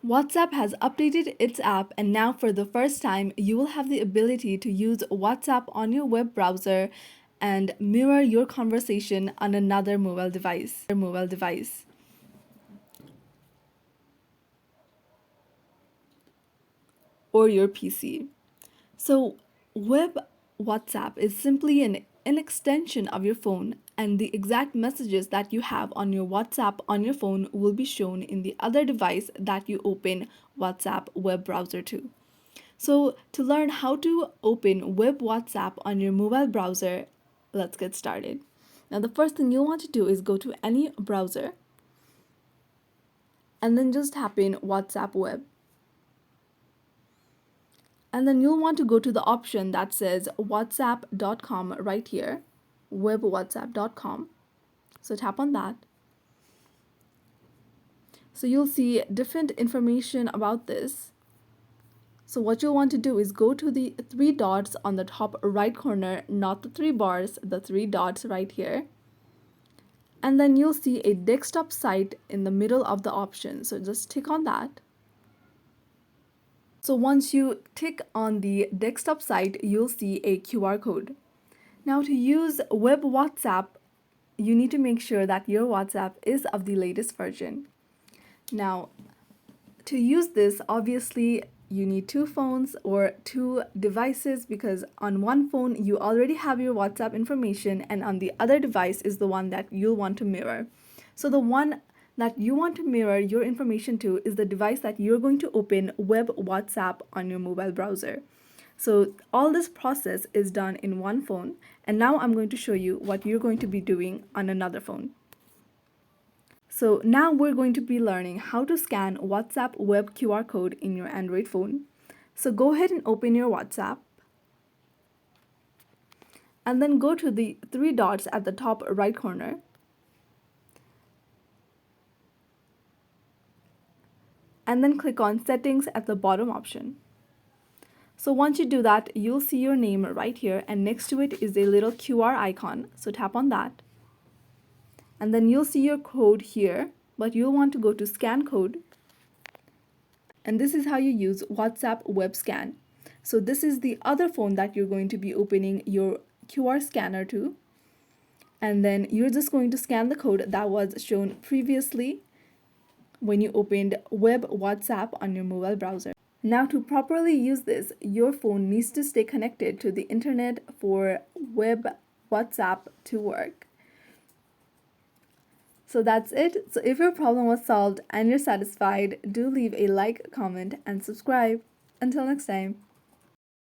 WhatsApp has updated its app, and now for the first time, you will have the ability to use WhatsApp on your web browser and mirror your conversation on another mobile device. Or your PC. So, web WhatsApp is simply an extension of your phone, and the exact messages that you have on your WhatsApp on your phone will be shown in the other device that you open WhatsApp web browser to. So, to learn how to open web WhatsApp on your mobile browser, let's get started. Now, the first thing you'll want to do is go to any browser and then just type in WhatsApp web. And then you'll want to go to the option that says whatsapp.com right here, webwhatsapp.com. So tap on that. So you'll see different information about this. So what you'll want to do is go to the three dots on the top right corner, not the three bars, the three dots right here. And then you'll see a desktop site in the middle of the option. So just click on that. So once you click on the desktop site, you'll see a QR code. Now to use web WhatsApp, you need to make sure that your WhatsApp is of the latest version. Now, to use this, obviously, you need two phones or two devices, because on one phone you already have your WhatsApp information and on the other device is the one that you'll want to mirror. So the one that you want to mirror your information to is the device that you're going to open web WhatsApp on your mobile browser. So all this process is done in one phone, and now I'm going to show you what you're going to be doing on another phone. So now we're going to be learning how to scan WhatsApp web QR code in your Android phone. So go ahead and open your WhatsApp and then go to the three dots at the top right corner. And then click on Settings at the bottom option. So once you do that, you'll see your name right here, and next to it is a little QR icon. So tap on that. And then you'll see your code here, but you'll want to go to Scan Code. And this is how you use WhatsApp Web Scan. So this is the other phone that you're going to be opening your QR scanner to. And then you're just going to scan the code that was shown previously when you opened web WhatsApp on your mobile browser. Now, to properly use this, your phone needs to stay connected to the internet for web WhatsApp to work. So that's it. So if your problem was solved and you're satisfied, do leave a like, comment, and subscribe. Until next time.